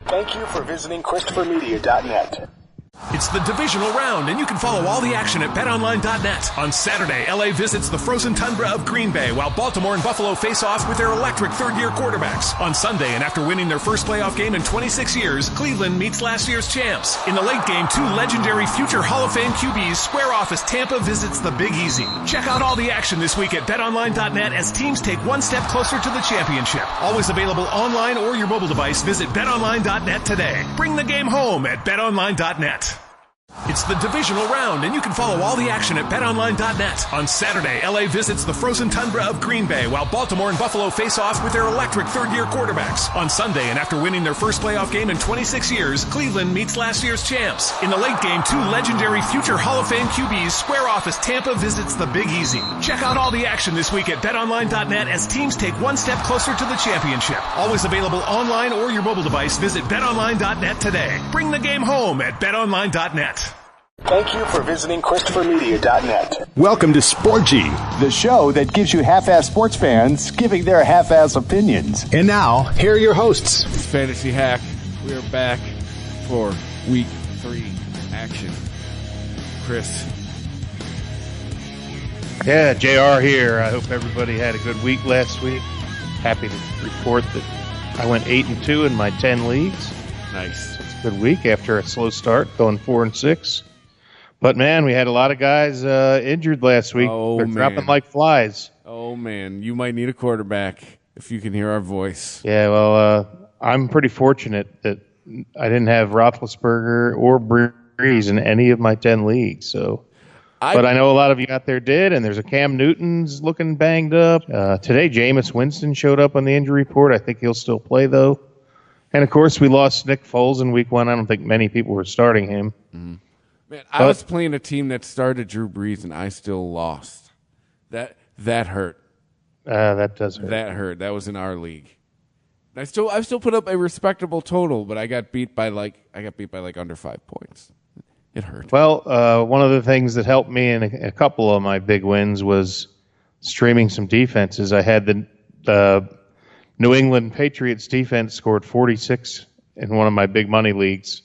Thank you for visiting ChristopherMedia.net. It's the divisional round, and you can follow all the action at BetOnline.net. On Saturday, LA visits the frozen tundra of Green Bay, while Baltimore and Buffalo face off with their electric third-year quarterbacks. On Sunday, and after winning their first playoff game in 26 years, Cleveland meets last year's champs. In the late game, two legendary future Hall of Fame QBs square off as Tampa visits the Big Easy. Check out all the action this week at BetOnline.net as teams take one step closer to the championship. Always available online or your mobile device. Visit BetOnline.net today. Bring the game home at BetOnline.net. It's the divisional round, and you can follow all the action at BetOnline.net. On Saturday, LA visits the frozen tundra of Green Bay, while Baltimore and Buffalo face off with their electric third-year quarterbacks. On Sunday, and after winning their first playoff game in 26 years, Cleveland meets last year's champs. In the late game, two legendary future Hall of Fame QBs square off as Tampa visits the Big Easy. Check out all the action this week at BetOnline.net as teams take one step closer to the championship. Always available online or your mobile device. Visit BetOnline.net today. Bring the game home at BetOnline.net. Thank you for visiting ChristopherMedia.net. Welcome to Sporgy, the show that gives you half-ass sports fans giving their half-ass opinions. And now, here are your hosts. It's Fantasy Hack. We are back for Week 3 action. Chris. Yeah, JR here. I hope everybody had a good week last week. Happy to report that I went 8-2 in my 10 leagues. Nice. It's a good week after a slow start, going 4-6. But, man, we had a lot of guys injured last week. Oh, They're man. dropping like flies. Oh, man. You might need a quarterback if you can hear our voice. Yeah, well, I'm pretty fortunate that I didn't have Roethlisberger or Breeze in any of my 10 leagues. So, but I know a lot of you out there did, and there's a Cam Newton's looking banged up. Today, Jameis Winston showed up on the injury report. I think he'll still play, though. And, of course, we lost Nick Foles in Week 1. I don't think many people were starting him. Mm-hmm. Man, I was playing a team that started Drew Brees, and I still lost. That hurt. That does hurt. That hurt. That was in our league. I still put up a respectable total, but I got beat by like under 5 points. It hurt. Well, one of the things that helped me in a couple of my big wins was streaming some defenses. I had the New England Patriots defense scored 46 in one of my big money leagues.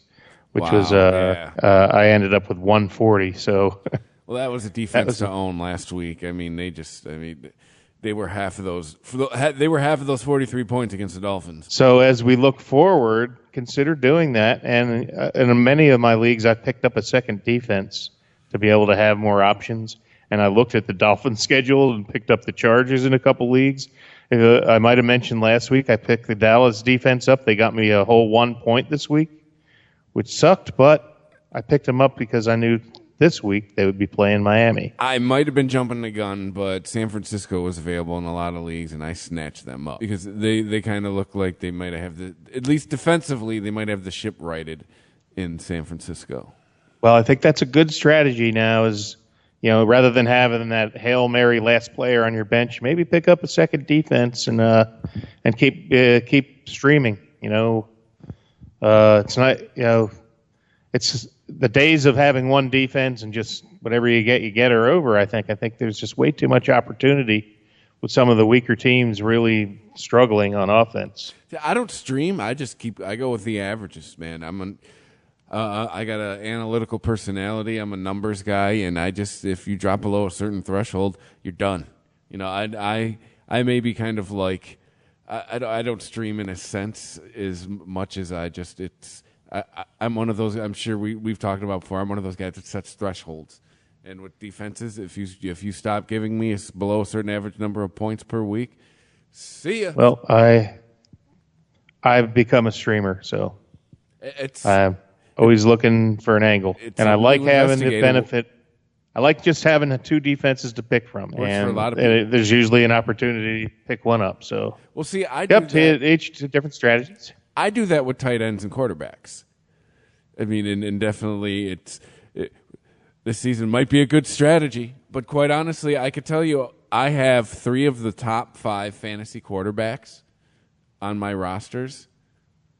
Which was I ended up with 140. So, well, that was a defense to own last week. I mean, they were half of those. They were half of those 43 points against the Dolphins. So, as we look forward, consider doing that. And in many of my leagues, I picked up a second defense to be able to have more options. And I looked at the Dolphins' schedule and picked up the Chargers in a couple leagues. I might have mentioned last week I picked the Dallas defense up. They got me a whole 1 point this week, which sucked, but I picked them up because I knew this week they would be playing Miami. I might have been jumping the gun, but San Francisco was available in a lot of leagues, and I snatched them up because they kind of look like they might have at least defensively, they might have the ship righted in San Francisco. Well, I think that's a good strategy now is, rather than having that Hail Mary last player on your bench, maybe pick up a second defense and keep streaming, It's not, it's the days of having one defense and just whatever you get are over. I think there's just way too much opportunity with some of the weaker teams really struggling on offense. I don't stream. I go with the averages, man. I got an analytical personality. I'm a numbers guy, and if you drop below a certain threshold, you're done. I may be kind of like, I don't stream in a sense as much as I'm one of those. I'm sure we've talked about before. I'm one of those guys that sets thresholds, and with defenses, if you stop giving me below a certain average number of points per week, see ya. Well, I've become a streamer, so I'm always looking for an angle, and I like having the benefit. I like just having two defenses to pick from, and for a lot of there's usually an opportunity to pick one up. So, well, see, I do each different strategies. I do that with tight ends and quarterbacks. I mean, and definitely this season might be a good strategy, but quite honestly, I could tell you I have 3 of the top 5 fantasy quarterbacks on my rosters.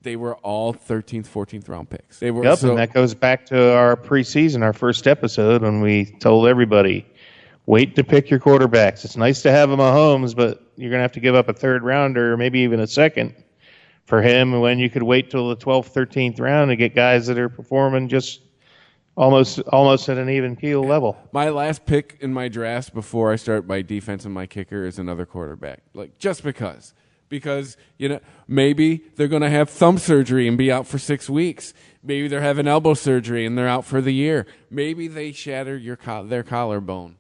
They were all 13th, 14th round picks. They were, and that goes back to our preseason, our first episode, when we told everybody, wait to pick your quarterbacks. It's nice to have a Mahomes, but you're going to have to give up a third rounder or maybe even a second for him when you could wait till the 12th, 13th round to get guys that are performing just almost at an even keel level. My last pick in my drafts before I start my defense and my kicker is another quarterback. Like, just because. Because, maybe they're going to have thumb surgery and be out for 6 weeks. Maybe they're having elbow surgery and they're out for the year. Maybe they shatter their collarbone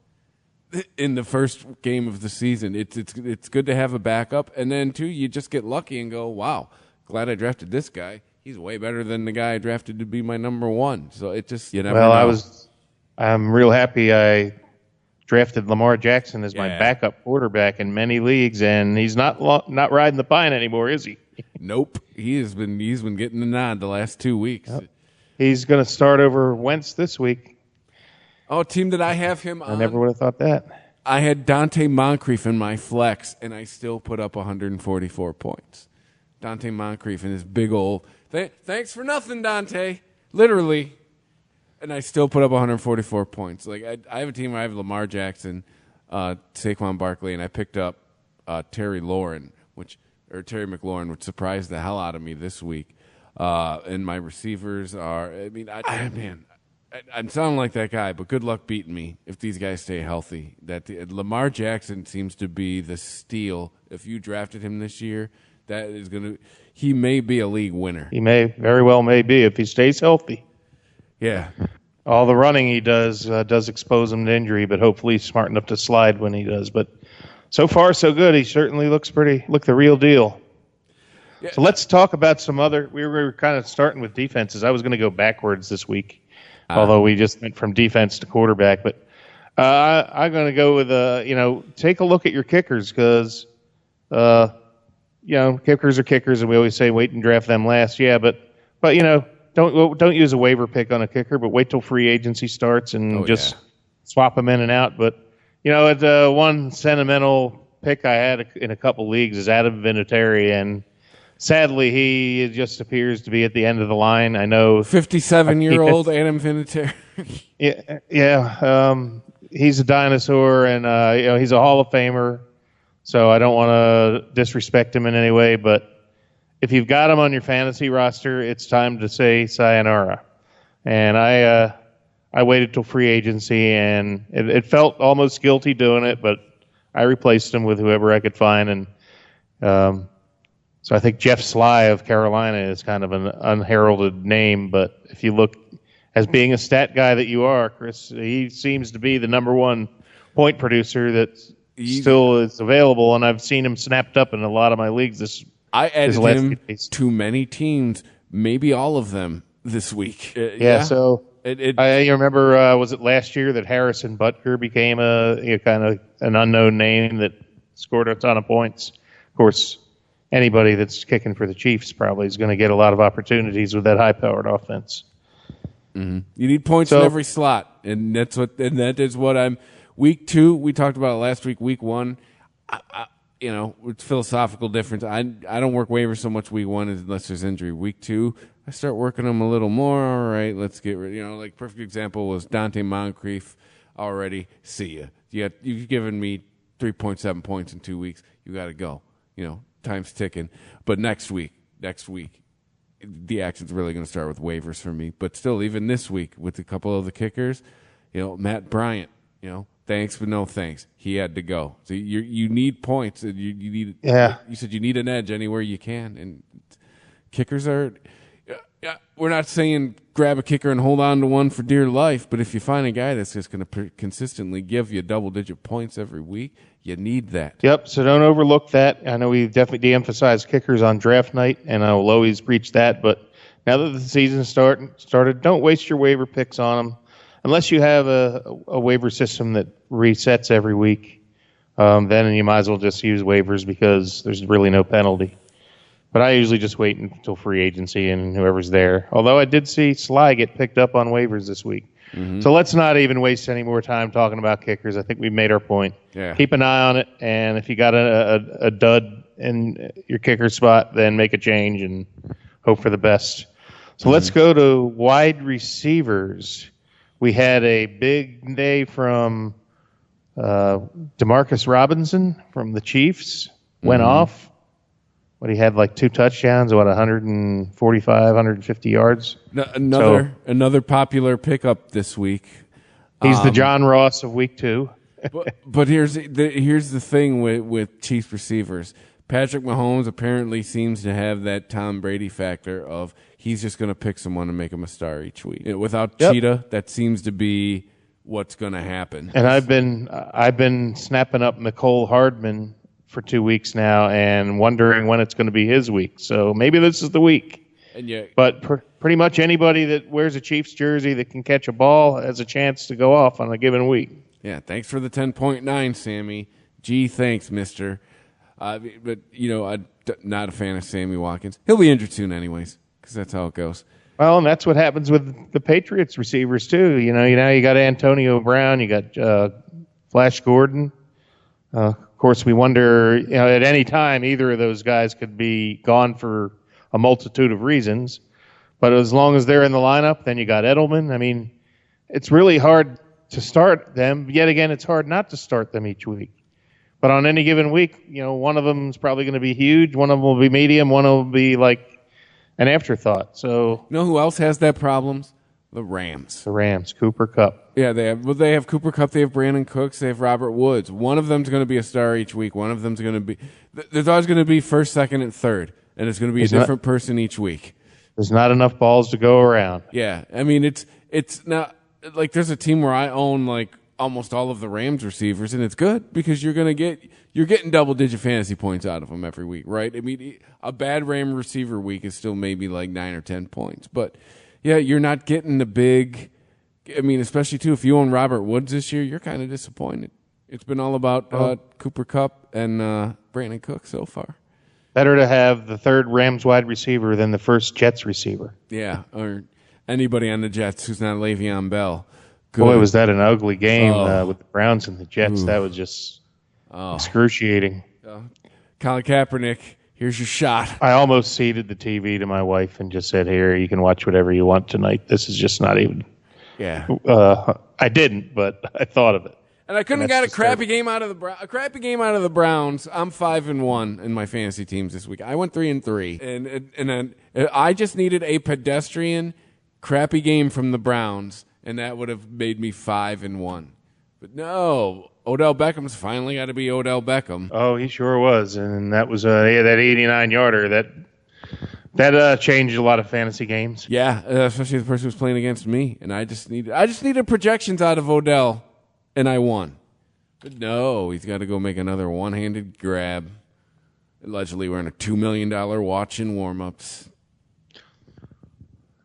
in the first game of the season. It's good to have a backup. And then, too, you just get lucky and go, wow, glad I drafted this guy. He's way better than the guy I drafted to be my number one. So it just, you never know. I'm real happy I drafted Lamar Jackson as my backup quarterback in many leagues, and he's not riding the pine anymore, is he? Nope. He's been getting the nod the last 2 weeks. Yep. He's going to start over Wentz this week. Oh, team that I have him on. I never would have thought that. I had Dante Moncrief in my flex, and I still put up 144 points. Dante Moncrief and his big old thanks for nothing, Dante. Literally. And I still put up 144 points. Like I have a team where I have Lamar Jackson, Saquon Barkley, and I picked up Terry McLaurin, which surprised the hell out of me this week. And my receivers are, I'm sounding like that guy, but good luck beating me if these guys stay healthy. Lamar Jackson seems to be the steal. If you drafted him this year, he may be a league winner. He very well may be if he stays healthy. Yeah. All the running he does expose him to injury, but hopefully he's smart enough to slide when he does. But so far, so good. He certainly looks the real deal. Yeah. So let's talk about some other. We were kind of starting with defenses. I was going to go backwards this week, although we just went from defense to quarterback. But I'm going to go with take a look at your kickers because kickers are kickers, and we always say wait and draft them last. Yeah, but don't use a waiver pick on a kicker, but wait till free agency starts and swap them in and out. But one sentimental pick I had in a couple leagues is Adam Vinatieri, and sadly he just appears to be at the end of the line. I know 57-year-old Adam Vinatieri. He's a dinosaur, and he's a Hall of Famer. So I don't want to disrespect him in any way, but if you've got him on your fantasy roster, it's time to say sayonara. And I waited till free agency, and it felt almost guilty doing it, but I replaced him with whoever I could find. And so I think Jeff Sly of Carolina is kind of an unheralded name, but if you look as being a stat guy that you are, Chris, he seems to be the number one point producer that still is available, and I've seen him snapped up in a lot of my leagues I added him to many teams, maybe all of them this week. So I remember, was it last year that Harrison Butker became a kind of an unknown name that scored a ton of points? Of course, anybody that's kicking for the Chiefs probably is going to get a lot of opportunities with that high-powered offense. Mm-hmm. You need points in every slot, and that is what I'm. Week 2, we talked about it last week. Week 1. It's philosophical difference. I don't work waivers so much week 1 unless there's injury. Week 2, I start working them a little more. All right, let's get rid. Like perfect example was Dante Moncrief. Already, see ya. You've given me 3.7 points in 2 weeks. You got to go. Time's ticking. But next week, the action's really going to start with waivers for me. But still, even this week with a couple of the kickers, Matt Bryant, thanks, but no thanks. He had to go. So you need points. You need. Yeah. You said you need an edge anywhere you can, and kickers are. We're not saying grab a kicker and hold on to one for dear life, but if you find a guy that's just going to consistently give you double-digit points every week, you need that. Yep. So don't overlook that. I know we definitely de-emphasize kickers on draft night, and I will always preach that. But now that the season started, don't waste your waiver picks on them. Unless you have a waiver system that resets every week, then you might as well just use waivers because there's really no penalty. But I usually just wait until free agency and whoever's there. Although I did see Sly get picked up on waivers this week. Mm-hmm. So let's not even waste any more time talking about kickers. I think we've made our point. Yeah. Keep an eye on it, and if you got a dud in your kicker spot, then make a change and hope for the best. So let's go to wide receivers. We had a big day from Demarcus Robinson from the Chiefs. Went off. he had like 2 touchdowns, 145, 150 yards. Another popular pickup this week. He's the John Ross of week 2. but here's the thing with Chiefs receivers. Patrick Mahomes apparently seems to have that Tom Brady factor of he's just going to pick someone and make him a star each week. Without Cheetah, that seems to be what's going to happen. And I've been snapping up Mecole Hardman for 2 weeks now and wondering when it's going to be his week. So maybe this is the week. But pretty much anybody that wears a Chiefs jersey that can catch a ball has a chance to go off on a given week. Yeah, thanks for the 10.9, Sammy. Gee, thanks, mister. But, I'm not a fan of Sammy Watkins. He'll be injured soon anyways, because that's how it goes. Well, and that's what happens with the Patriots receivers, too. You got Antonio Brown, you got Flash Gordon. Of course, we wonder, at any time, either of those guys could be gone for a multitude of reasons. But as long as they're in the lineup, then you got Edelman. I mean, it's really hard to start them. Yet again, it's hard not to start them each week. But on any given week, one of them is probably going to be huge, one of them will be medium, one will be like an afterthought. So, you know who else has that problem? The Rams. The Rams, Cooper Kupp. Yeah, they have Cooper Kupp, they have Brandon Cooks, they have Robert Woods. One of them's going to be a star each week. One of them's going to be there's always going to be first, second, and third, and it's going to be a different person each week. There's not enough balls to go around. Yeah, I mean it's not like there's a team where I own like almost all of the Rams receivers, and it's good because you're getting double-digit fantasy points out of them every week, right? I mean, a bad Ram receiver week is still maybe like 9 or 10 points, but yeah, you're not getting the big. I mean, especially too if you own Robert Woods this year, you're kind of disappointed. It's been all about Cooper Kupp and Brandon Cook so far. Better to have the third Rams wide receiver than the first Jets receiver. Yeah, or anybody on the Jets who's not Le'Veon Bell. Good. Boy, was that an ugly game with the Browns and the Jets. Ooh. That was just excruciating. Colin Kaepernick, here's your shot. I almost ceded the TV to my wife and just said, here, you can watch whatever you want tonight. This is just not even. Yeah. I didn't, but I thought of it. And I couldn't have got a crappy game out of the Browns. I'm 5-1 in my fantasy teams this week. I went 3-3, and I just needed a pedestrian crappy game from the Browns, and that would have made me 5-1. But no, Odell Beckham's finally got to be Odell Beckham. Oh, he sure was, and that was that 89-yarder that changed a lot of fantasy games. Yeah, especially the person who's playing against me, and I just needed projections out of Odell. And I won. But no, he's got to go make another one-handed grab. Allegedly wearing a $2 million watch in warm-ups.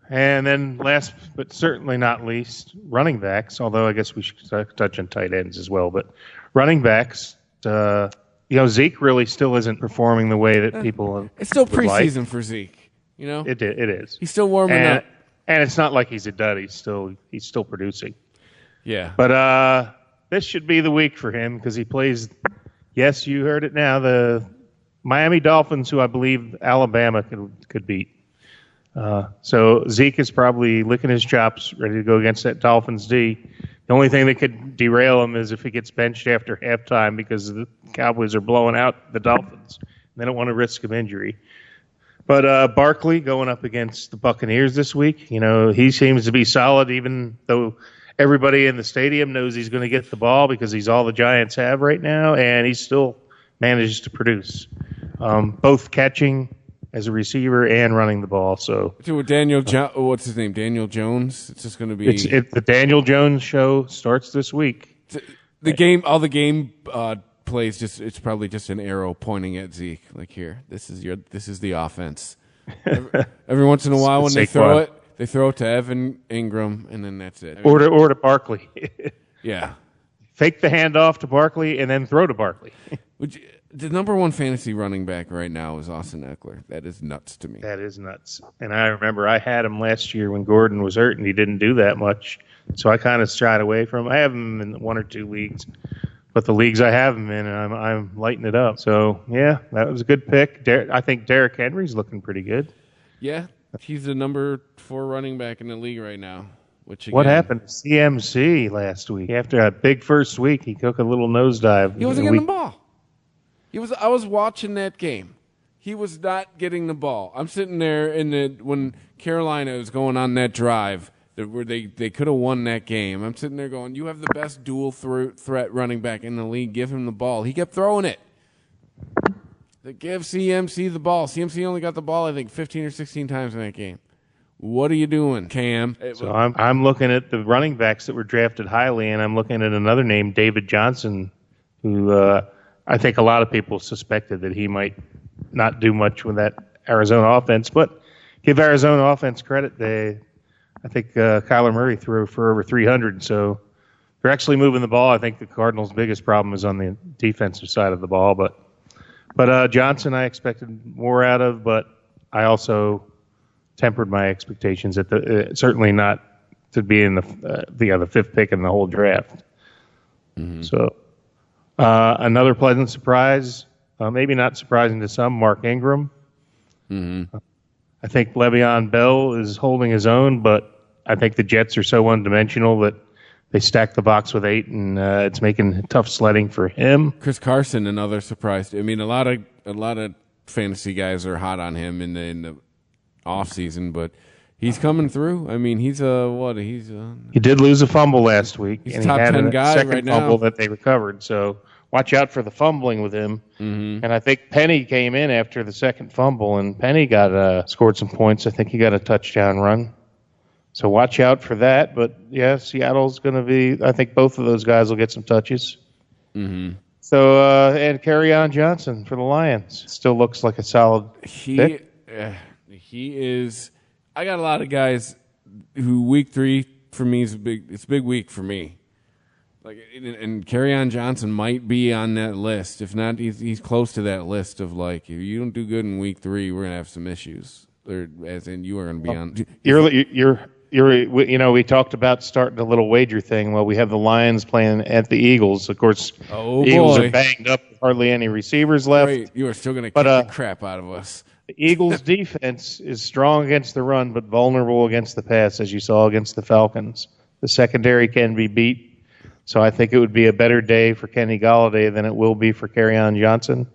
And then last but certainly not least, running backs, although I guess we should touch on tight ends as well. But running backs, Zeke really still isn't performing the way that people It's still preseason for Zeke, It is. He's still warming up. And it's not like he's a dud. He's still producing. Yeah. But this should be the week for him because he plays, yes, you heard it now, the Miami Dolphins, who I believe Alabama could beat. So Zeke is probably licking his chops, ready to go against that Dolphins D. The only thing that could derail him is if he gets benched after halftime because the Cowboys are blowing out the Dolphins. They don't want to risk an injury. But Barkley going up against the Buccaneers this week, he seems to be solid even though everybody in the stadium knows he's going to get the ball because he's all the Giants have right now, and he still manages to produce, both catching as a receiver and running the ball. So, what's his name? Daniel Jones. It's just going to be the Daniel Jones show starts this week. The game plays it's probably just an arrow pointing at Zeke. Like here, this is the offense. Every once in a while when they throw it. They throw it to Evan Ingram, and then that's it. Or to Barkley. Yeah. Fake the handoff to Barkley, and then throw to Barkley. The number one fantasy running back right now is Austin Eckler. That is nuts to me. That is nuts. And I remember I had him last year when Gordon was hurt, and he didn't do that much. So I kind of shied away from him. I have him in 1 or 2 leagues. But the leagues I have him in, I'm lighting it up. So, yeah, that was a good pick. I think Derrick Henry's looking pretty good. Yeah. He's the number 4 running back in the league right now. What happened to CMC last week? After a big first week, he took a little nosedive. He wasn't getting the ball. I was watching that game. He was not getting the ball. I'm sitting there when Carolina was going on that drive where they could have won that game. I'm sitting there going, you have the best dual threat running back in the league. Give him the ball. He kept throwing it. They give CMC the ball. CMC only got the ball, I think, 15 or 16 times in that game. What are you doing, Cam? So I'm looking at the running backs that were drafted highly, and I'm looking at another name, David Johnson, who I think a lot of people suspected that he might not do much with that Arizona offense. But give Arizona offense credit. I think Kyler Murray threw for over 300, so they're actually moving the ball. I think the Cardinals' biggest problem is on the defensive side of the ball. But Johnson I expected more out of, but I also tempered my expectations at certainly not to be in the fifth pick in the whole draft. Mm-hmm. So another pleasant surprise, maybe not surprising to some, Mark Ingram. Mm-hmm. I think Le'Veon Bell is holding his own, but I think the Jets are so one-dimensional that they stack the box with 8, and it's making tough sledding for him. Chris Carson, another surprise. I mean, a lot of fantasy guys are hot on him in the off season, but he's coming through. I mean, he did lose a fumble last week, he's and top he had 10 a guy second right now. fumble that they recovered. So watch out for the fumbling with him. Mm-hmm. And I think Penny came in after the second fumble, and Penny got scored some points. I think he got a touchdown run. So watch out for that. But yeah, Seattle's going to be. I think both of those guys will get some touches. Mm-hmm. So and Kerryon Johnson for the Lions still looks like a solid pick. He is. I got a lot of guys who week 3 for me is it's a big week for me. Like, and Kerryon Johnson might be on that list. If not, he's close to that list of like, if you don't do good in week 3, we're gonna have some issues. Or as in, you are gonna be on. We talked about starting a little wager thing. Well, we have the Lions playing at the Eagles. Of course, Eagles are banged up, hardly any receivers left. Great. You are still gonna kick the crap out of us. The Eagles' defense is strong against the run, but vulnerable against the pass, as you saw against the Falcons. The secondary can be beat, so I think it would be a better day for Kenny Golladay than it will be for Kerryon Johnson,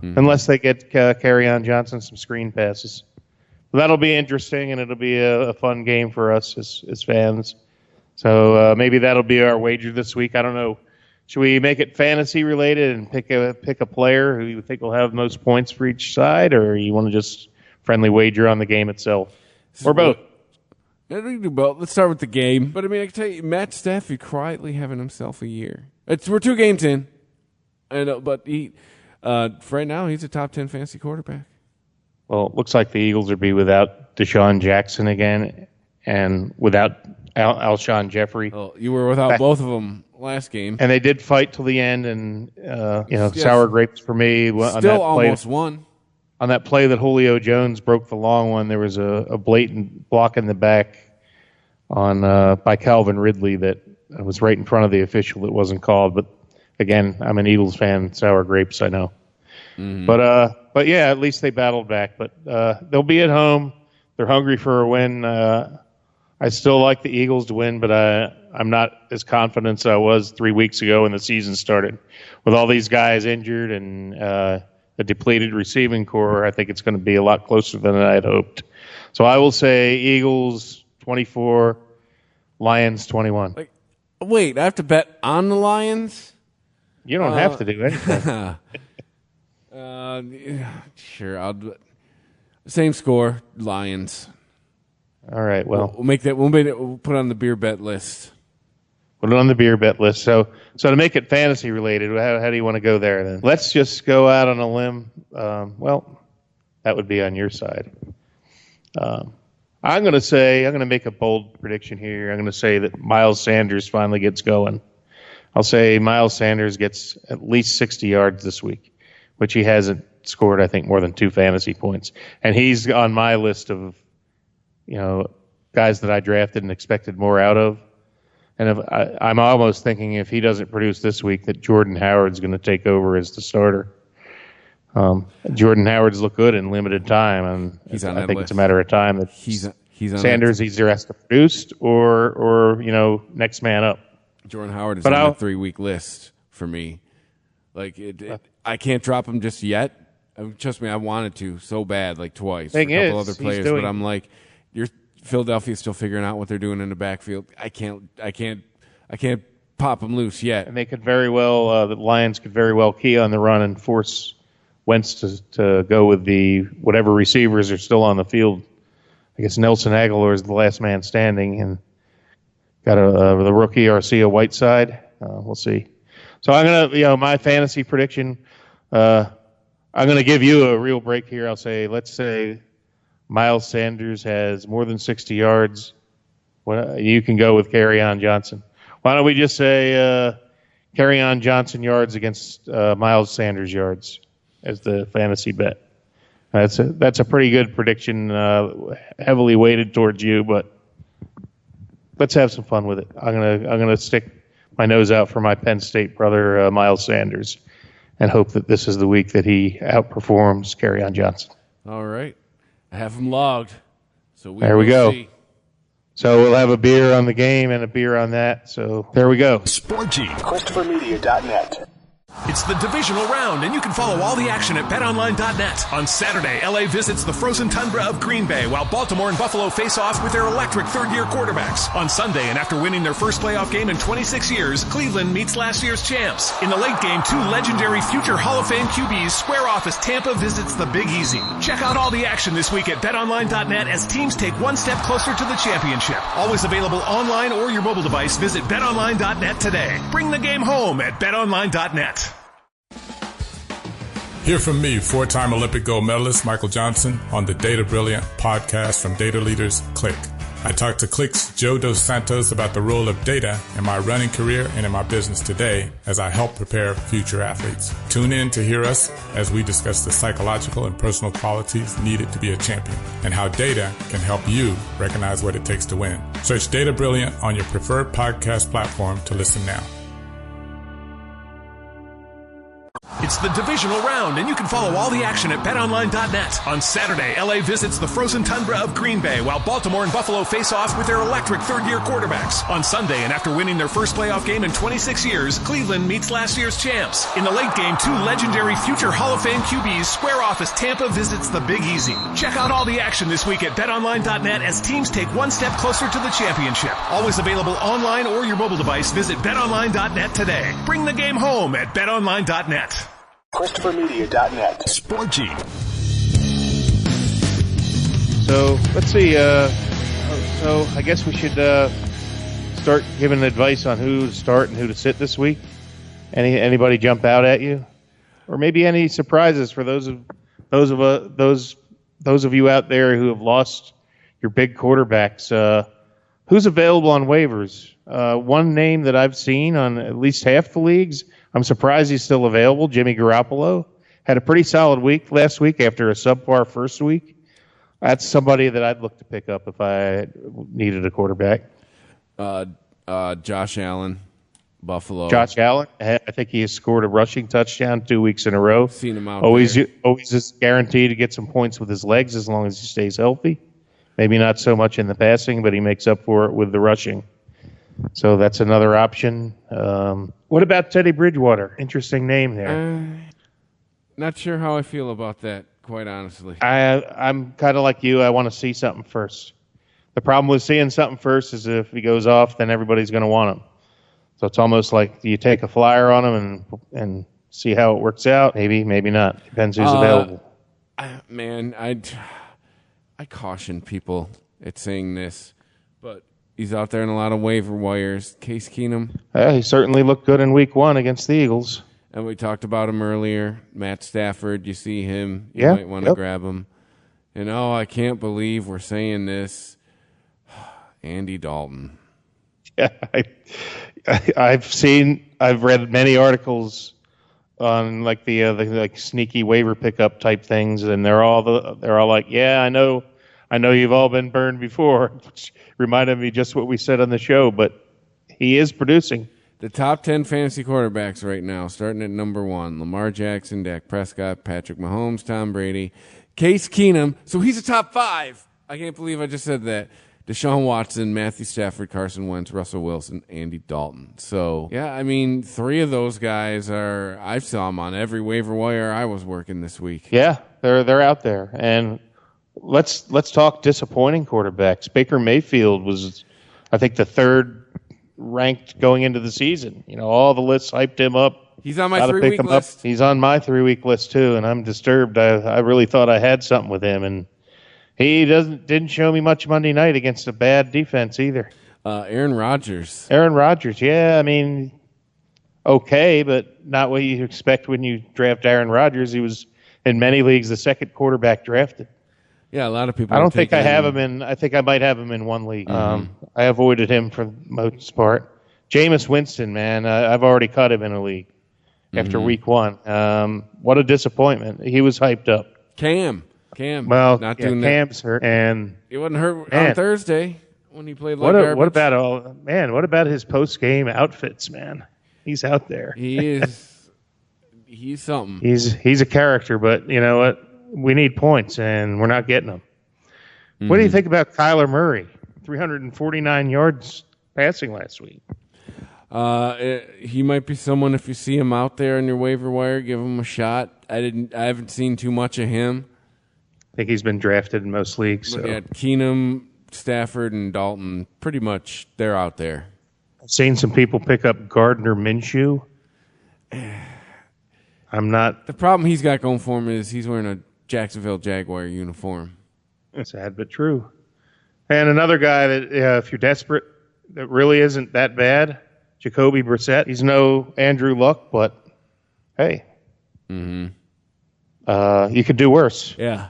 unless they get Kerryon Johnson some screen passes. But that'll be interesting, and it'll be a fun game for us as fans. So maybe that'll be our wager this week. I don't know. Should we make it fantasy related and pick a player who you think will have most points for each side, or you want to just friendly wager on the game itself, or both? We can do both. Let's start with the game. But I mean, I can tell you, Matt Stafford quietly having himself a year. We're 2 games in, but he for right now he's a top 10 fantasy quarterback. Well, it looks like the Eagles will be without Deshaun Jackson again, and without Alshon Jeffrey. Well, you were without both of them last game, and they did fight till the end. And sour grapes for me. Still almost won on that play that Julio Jones broke the long one. There was a blatant block in the back by Calvin Ridley that was right in front of the official that wasn't called. But again, I'm an Eagles fan. Sour grapes, I know. Mm-hmm. But yeah, at least they battled back. But they'll be at home. They're hungry for a win. I still like the Eagles to win, but I'm not as confident as I was 3 weeks ago when the season started. With all these guys injured and a depleted receiving core, I think it's going to be a lot closer than I had hoped. So I will say Eagles 24, Lions 21. Wait, I have to bet on the Lions? You don't have to do anything. Sure, I'll do it. Same score, Lions. All right. Well, we'll put it on the beer bet list. Put it on the beer bet list. So to make it fantasy related, how do you want to go there then? Let's just go out on a limb. Well, that would be on your side. I'm going to make a bold prediction here. I'm going to say that Miles Sanders finally gets going. I'll say Miles Sanders gets at least 60 yards this week, which he hasn't scored, I think, more than 2 fantasy points. And he's on my list of guys that I drafted and expected more out of. And I'm almost thinking if he doesn't produce this week, that Jordan Howard's going to take over as the starter. Jordan Howard's looked good in limited time, and I think it's a matter of time that he's on Sanders either has to produce or next man up. Jordan Howard is on a 3-week list for me. I can't drop him just yet. Trust me, I wanted to so bad, like twice. Thing for a couple is, other players, but I'm like, Philadelphia's still figuring out what they're doing in the backfield. I can't pop them loose yet. And they could very well, the Lions could very well key on the run and force Wentz to go with whatever receivers are still on the field. I guess Nelson Aguilar is the last man standing, and got the rookie Arcia Whiteside. We'll see. So I'm gonna, my fantasy prediction. I'm going to give you a real break here. Let's say Miles Sanders has more than 60 yards. You can go with Kerryon Johnson. Why don't we just say Kerryon Johnson yards against Miles Sanders yards as the fantasy bet? That's a pretty good prediction, heavily weighted towards you, but let's have some fun with it. I'm gonna stick my nose out for my Penn State brother, Miles Sanders, and hope that this is the week that he outperforms Kerryon Johnson. All right. I have him logged. So there we go. See. So we'll have a beer on the game and a beer on that. So there we go. Sporgy. ChristopherMedia.net. It's the divisional round, and you can follow all the action at BetOnline.net. On Saturday, LA visits the frozen tundra of Green Bay, while Baltimore and Buffalo face off with their electric third-year quarterbacks. On Sunday, and after winning their first playoff game in 26 years, Cleveland meets last year's champs. In the late game, two legendary future Hall of Fame QBs square off as Tampa visits the Big Easy. Check out all the action this week at BetOnline.net as teams take one step closer to the championship. Always available online or your mobile device. Visit BetOnline.net today. Bring the game home at BetOnline.net. Hear from me, four-time Olympic gold medalist Michael Johnson, on the Data Brilliant podcast from data leaders Click. I talked to Click's Joe Dos Santos about the role of data in my running career and in my business today as I help prepare future athletes. Tune in to hear us as we discuss the psychological and personal qualities needed to be a champion and how data can help you recognize what it takes to win. Search Data Brilliant on your preferred podcast platform to listen now. It's the divisional round, and you can follow all the action at BetOnline.net. On Saturday, LA visits the frozen tundra of Green Bay, while Baltimore and Buffalo face off with their electric third-year quarterbacks. On Sunday, and after winning their first playoff game in 26 years, Cleveland meets last year's champs. In the late game, two legendary future Hall of Fame QBs square off as Tampa visits the Big Easy. Check out all the action this week at BetOnline.net as teams take one step closer to the championship. Always available online or your mobile device. Visit BetOnline.net today. Bring the game home at BetOnline.net. ChristopherMedia.net. Sporgy. So let's see. So I guess we should start giving advice on who to start and who to sit this week. Anybody jump out at you, or maybe any surprises for those of you out there who have lost your big quarterbacks? Who's available on waivers? One name that I've seen on at least half the leagues. I'm surprised he's still available. Jimmy Garoppolo had a pretty solid week last week after a subpar first week. That's somebody that I'd look to pick up if I needed a quarterback. Josh Allen, Buffalo. Josh Allen, I think he has scored a rushing touchdown 2 weeks in a row. Seen him out always there. Always is guaranteed to get some points with his legs as long as he stays healthy. Maybe not so much in the passing, but he makes up for it with the rushing. So that's another option. What about Teddy Bridgewater? Interesting name there. Not sure how I feel about that, quite honestly. I'm kind of like you. I want to see something first. The problem with seeing something first is if he goes off, then everybody's going to want him. So it's almost like, do you take a flyer on him and see how it works out? Maybe, maybe not. Depends who's available. I caution people at saying this, but he's out there in a lot of waiver wires. Case Keenum. He certainly looked good in week 1 against the Eagles. And we talked about him earlier. Matt Stafford, you see him. You Yeah, might want to grab him. And, I can't believe we're saying this. Andy Dalton. Yeah, I've read many articles on like the sneaky waiver pickup type things, and they're all like, yeah, I know you've all been burned before, which reminded me just what we said on the show, but he is producing. The top 10 fantasy quarterbacks right now, starting at number 1, Lamar Jackson, Dak Prescott, Patrick Mahomes, Tom Brady, Case Keenum. So he's a top 5. I can't believe I just said that. Deshaun Watson, Matthew Stafford, Carson Wentz, Russell Wilson, Andy Dalton. So, yeah, I mean, 3 of those guys I saw them on every waiver wire I was working this week. Yeah, they're out there. And let's talk disappointing quarterbacks. Baker Mayfield was, I think, the 3rd ranked going into the season. All the lists hyped him up. He's on my 3-week list. He's on my 3-week list too, and I'm disturbed. I really thought I had something with him, and he didn't show me much Monday night against a bad defense either. Aaron Rodgers. Yeah, I mean, okay, but not what you expect when you draft Aaron Rodgers. He was in many leagues the 2nd quarterback drafted. Yeah, a lot of people. I don't think I have him in. I think I might have him in one league. I avoided him for the most part. Jameis Winston, man, I've already cut him in a league after week 1. What a disappointment. He was hyped up. Cam. Well, not doing Cam's hurt, and he wasn't hurt on Thursday when he played like garbage. What about his post-game outfits, man? He's out there. He is. He's something. He's a character, but you know what? We need points, and we're not getting them. What do you think about Kyler Murray? 349 yards passing last week. He might be someone. If you see him out there on your waiver wire, give him a shot. I haven't seen too much of him. I think he's been drafted in most leagues. So. Yeah, Keenum, Stafford, and Dalton, pretty much they're out there. I've seen some people pick up Gardner Minshew. I'm not. The problem he's got going for him is he's wearing a Jacksonville Jaguar uniform. Sad but true. And another guy that, if you're desperate, that really isn't that bad, Jacoby Brissett. He's no Andrew Luck, but hey, you could do worse. Yeah.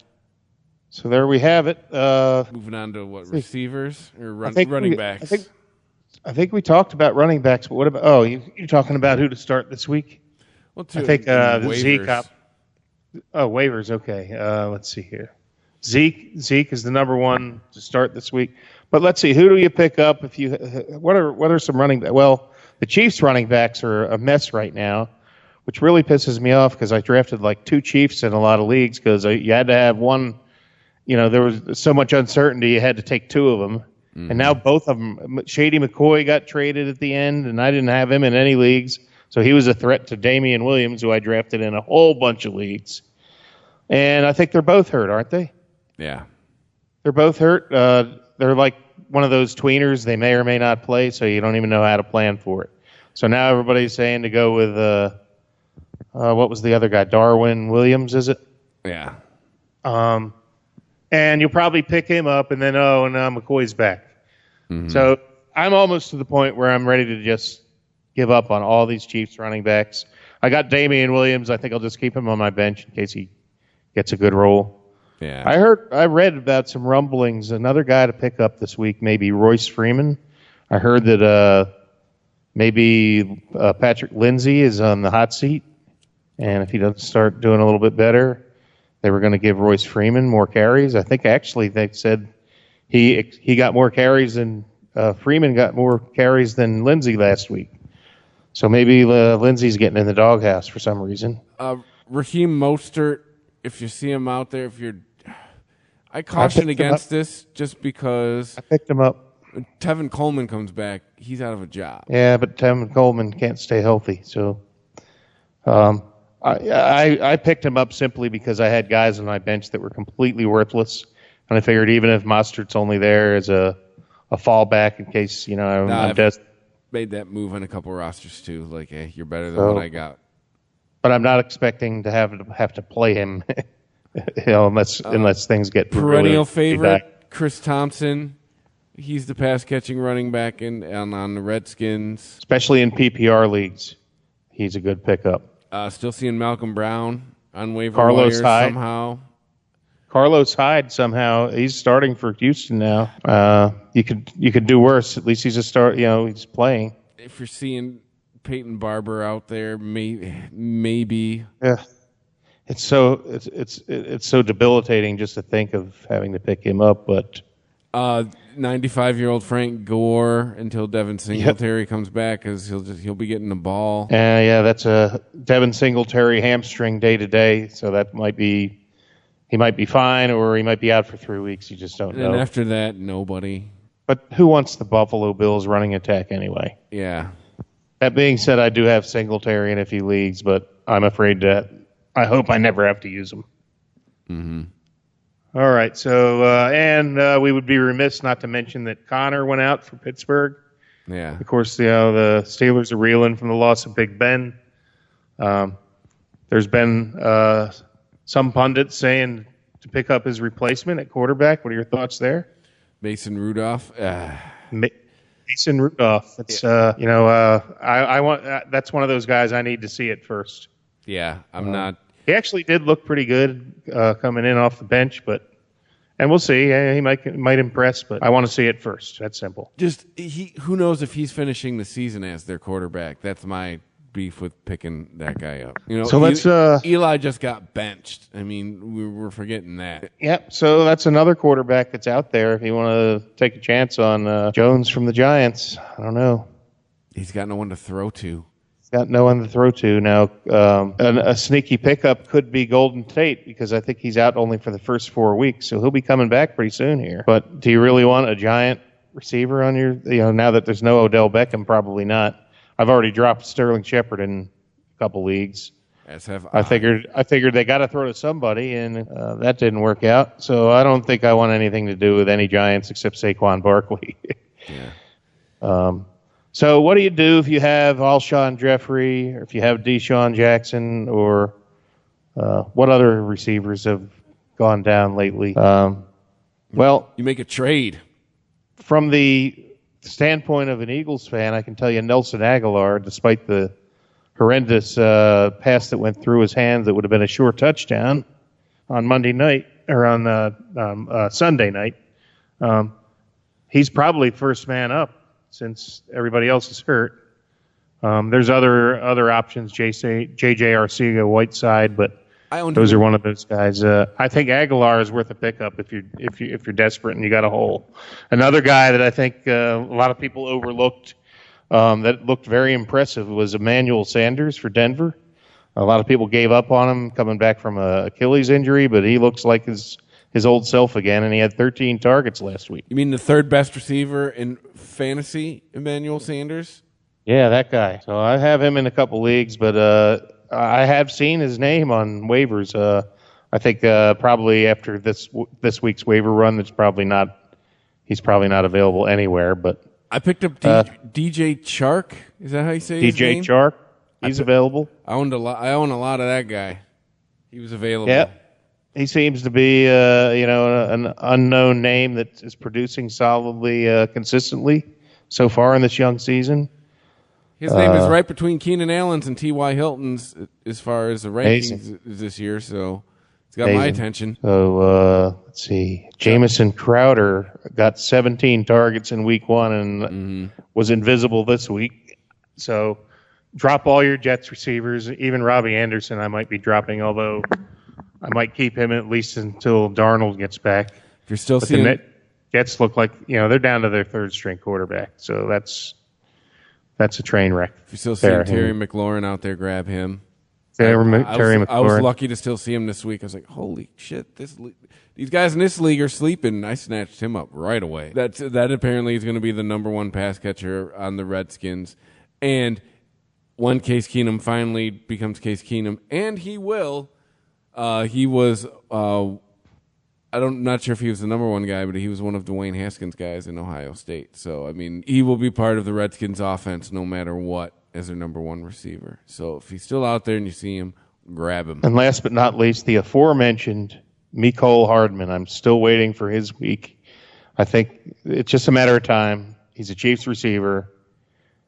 So there we have it. Moving on to what, receivers or running backs? I think we talked about running backs, but what about? Oh, you're talking about who to start this week? Well, I think Zeke. Waivers. Okay. Let's see here. Zeke is the number 1 to start this week. But let's see, who do you pick up if you? What are some running backs? Well, the Chiefs running backs are a mess right now, which really pisses me off because I drafted like 2 Chiefs in a lot of leagues because you had to have one. There was so much uncertainty, you had to take 2 of them. And now both of them, Shady McCoy got traded at the end, and I didn't have him in any leagues. So he was a threat to Damian Williams, who I drafted in a whole bunch of leagues. And I think they're both hurt, aren't they? Yeah. They're both hurt. They're like one of those tweeners. They may or may not play, so you don't even know how to plan for it. So now everybody's saying to go with, what was the other guy? Darwin Williams, is it? Yeah. And you'll probably pick him up, and then, now McCoy's back. So I'm almost to the point where I'm ready to just give up on all these Chiefs running backs. I got Damian Williams. I think I'll just keep him on my bench in case he gets a good role. Yeah. I read about some rumblings. Another guy to pick up this week, maybe Royce Freeman. I heard that maybe Patrick Lindsay is on the hot seat, and if he doesn't start doing a little bit better, they were going to give Royce Freeman more carries. I think actually they said he got more carries than Freeman got more carries than Lindsay last week. So maybe Lindsay's getting in the doghouse for some reason. Raheem Mostert, if you see him out there, I caution against this just because I picked him up. When Tevin Coleman comes back, he's out of a job. Yeah, but Tevin Coleman can't stay healthy. So I picked him up simply because I had guys on my bench that were completely worthless. And I figured even if Mostert's only there as a fallback in case, I'm just made that move on a couple rosters too. Like, hey, you're better than what I got. But I'm not expecting to have to play him, unless things get perennial really favorite Chris Thompson. He's the pass catching running back on the Redskins, especially in PPR leagues. He's a good pickup. Still seeing Malcolm Brown on waiver wires somehow. Carlos Hyde somehow he's starting for Houston now. You could do worse. At least he's a start. He's playing. If you're seeing Peyton Barber out there, maybe. Yeah, it's so debilitating just to think of having to pick him up. But 95-year-old Frank Gore until Devin Singletary comes back because he'll be getting the ball. That's a Devin Singletary hamstring day to day, so that might be. He might be fine, or he might be out for 3 weeks. You just don't know. And after that, nobody. But who wants the Buffalo Bills running attack anyway? Yeah. That being said, I do have Singletary in a few leagues, but I'm afraid that I hope I never have to use them. Mm-hmm. All right, so we would be remiss not to mention that Connor went out for Pittsburgh. Yeah. Of course, the Steelers are reeling from the loss of Big Ben. There's been some pundits saying to pick up his replacement at quarterback. What are your thoughts there? Mason Rudolph. Mason Rudolph. It's I want that's one of those guys I need to see it first. Yeah, I'm not. He actually did look pretty good coming in off the bench, and we'll see. He might impress, but I want to see it first. That's simple. Just who knows if he's finishing the season as their quarterback? That's my beef with picking that guy up. So let's. Eli just got benched. I mean, we're forgetting that. Yep. So that's another quarterback that's out there. If you want to take a chance on Jones from the Giants, I don't know. He's got no one to throw to. Got no one to throw to now. A sneaky pickup could be Golden Tate because I think he's out only for the first 4 weeks, so he'll be coming back pretty soon here. But do you really want a giant receiver on your? Now that there's no Odell Beckham, probably not. I've already dropped Sterling Shepard in a couple leagues. As have I figured they got to throw to somebody, and that didn't work out. So I don't think I want anything to do with any Giants except Saquon Barkley. Yeah. So what do you do if you have Alshon Jeffrey, or if you have Deshaun Jackson, or what other receivers have gone down lately? Well, you make a trade. From the standpoint of an Eagles fan, I can tell you Nelson Aguilar, despite the horrendous pass that went through his hands that would have been a sure touchdown on Monday night, or on Sunday night, he's probably first man up since everybody else is hurt. There's other options, J.J. Arcega-Whiteside, but those are one of those guys. I think Aguilar is worth a pickup if you're desperate and you got a hole. Another guy that I think a lot of people overlooked that looked very impressive was Emmanuel Sanders for Denver. A lot of people gave up on him coming back from a Achilles injury, but he looks like his old self again, and he had 13 targets last week. You mean the third best receiver in fantasy, Emmanuel Sanders? Yeah, that guy. So I have him in a couple leagues, but I have seen his name on waivers. I think probably after this week's waiver run, he's probably not available anywhere. But I picked up DJ Chark. Is that how you say his name? DJ Chark. He's available. I own a lot of that guy. He was available. Yeah. He seems to be, an unknown name that is producing solidly, consistently so far in this young season. His name is right between Keenan Allen's and T.Y. Hilton's as far as the rankings this year, so it's got my attention. So let's see. Jamison Crowder got 17 targets in week 1 and was invisible this week. So drop all your Jets receivers. Even Robbie Anderson I might be dropping, although I might keep him at least until Darnold gets back. If you're still seeing the Jets look like they're down to their third string quarterback, so that's a train wreck. If you're still seeing Terry McLaurin out there, grab him. Terry McLaurin. I was lucky to still see him this week. I was like, holy shit, these guys in this league are sleeping. I snatched him up right away. That apparently is going to be the number one pass catcher on the Redskins, and when Case Keenum finally becomes Case Keenum, and he will. He was, not sure if he was the number one guy, but he was one of Dwayne Haskins' guys in Ohio State. So, I mean, he will be part of the Redskins' offense no matter what as their number one receiver. So, if he's still out there and you see him, grab him. And last but not least, the aforementioned Mecole Hardman. I'm still waiting for his week. I think it's just a matter of time. He's a Chiefs receiver.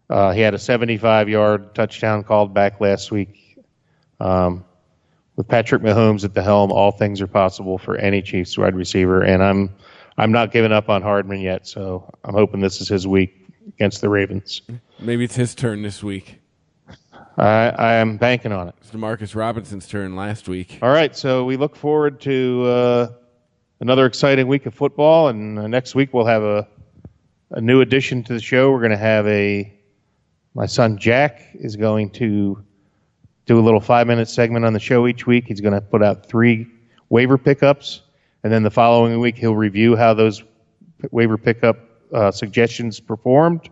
He had a 75-yard touchdown called back last week. With Patrick Mahomes at the helm, all things are possible for any Chiefs wide receiver, and I'm not giving up on Hardman yet, so I'm hoping this is his week against the Ravens. Maybe it's his turn this week. I am banking on it. It's DeMarcus Robinson's turn last week. All right, so we look forward to another exciting week of football, and next week we'll have a new addition to the show. We're going to have my son Jack is going to do a little 5-minute segment on the show each week. He's going to put out 3 waiver pickups, and then the following week he'll review how those waiver pickup suggestions performed,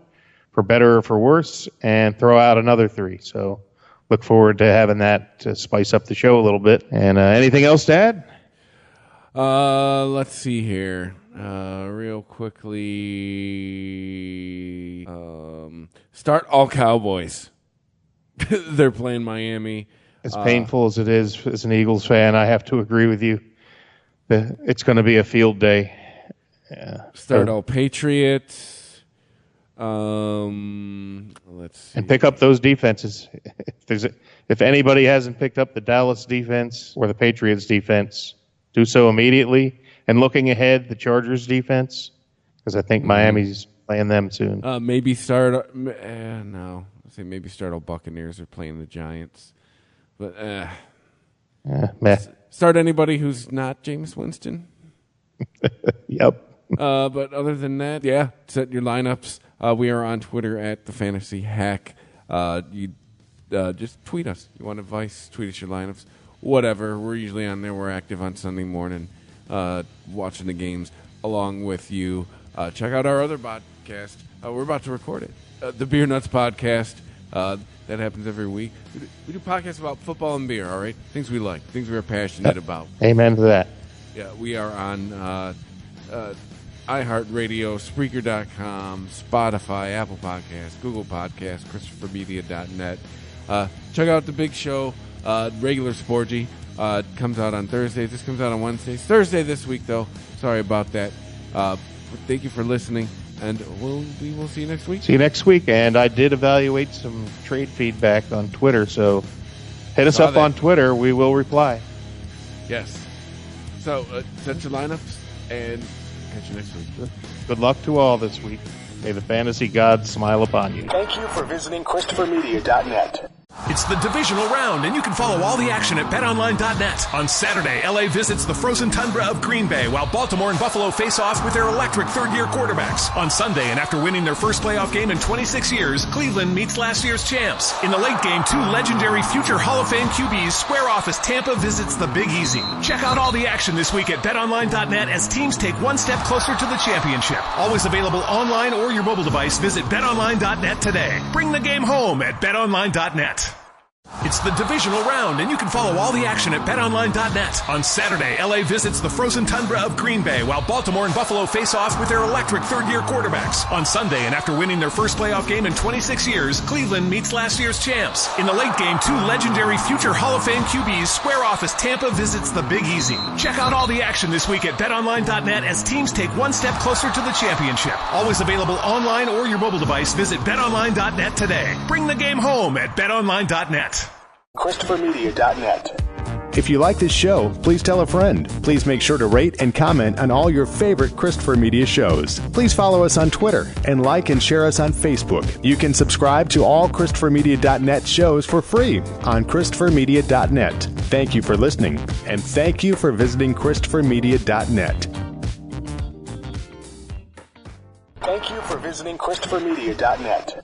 for better or for worse, and throw out another 3. So look forward to having that to spice up the show a little bit. And anything else to add? Let's see here. Real quickly. Start all Cowboys. They're playing Miami. As painful as it is as an Eagles fan, I have to agree with you. It's going to be a field day. Yeah. Start all Patriots. Let's see. And pick up those defenses. If anybody hasn't picked up the Dallas defense or the Patriots defense, do so immediately. And looking ahead, the Chargers defense, because I think Miami's playing them soon. Maybe start. No, I'd say maybe start all Buccaneers are playing the Giants. But start anybody who's not Jameis Winston. Yep. But other than that, yeah, set your lineups. We are on Twitter at the Fantasy Hack. You just tweet us. You want advice? Tweet us your lineups. Whatever. We're usually on there. We're active on Sunday morning, watching the games along with you. Check out our other podcast. We're about to record it. The Beer Nuts Podcast. That happens every week. We do podcasts about football and beer, all right? Things we like, things we are passionate about. Amen to that. Yeah, we are on iHeartRadio, Spreaker.com, Spotify, Apple Podcasts, Google Podcasts, ChristopherMedia.net. Check out the big show, Regular Sporgy. Comes out on Thursdays. This comes out on Wednesdays. Thursday this week, though. Sorry about that. Thank you for listening, and we will see you next week. See you next week. And I did evaluate some trade feedback on Twitter, so hit us up on Twitter. We will reply. Yes. So set your lineups and catch you next week. Good luck to all this week. May the fantasy gods smile upon you. Thank you for visiting ChristopherMedia.net. It's the divisional round, and you can follow all the action at BetOnline.net. On Saturday, LA visits the frozen tundra of Green Bay, while Baltimore and Buffalo face off with their electric third-year quarterbacks. On Sunday, and after winning their first playoff game in 26 years, Cleveland meets last year's champs. In the late game, 2 legendary future Hall of Fame QBs square off as Tampa visits the Big Easy. Check out all the action this week at BetOnline.net as teams take one step closer to the championship. Always available online or your mobile device. Visit BetOnline.net today. Bring the game home at BetOnline.net. It's the divisional round, and you can follow all the action at BetOnline.net. On Saturday, LA visits the frozen tundra of Green Bay, while Baltimore and Buffalo face off with their electric third-year quarterbacks. On Sunday, and after winning their first playoff game in 26 years, Cleveland meets last year's champs. In the late game, 2 legendary future Hall of Fame QBs square off as Tampa visits the Big Easy. Check out all the action this week at BetOnline.net as teams take one step closer to the championship. Always available online or your mobile device. Visit BetOnline.net today. Bring the game home at BetOnline.net. ChristopherMedia.net. If you like this show, please tell a friend. Please make sure to rate and comment on all your favorite Christopher Media shows. Please follow us on Twitter and like and share us on Facebook. You can subscribe to all ChristopherMedia.net shows for free on ChristopherMedia.net. Thank you for listening, and thank you for visiting ChristopherMedia.net. Thank you for visiting ChristopherMedia.net.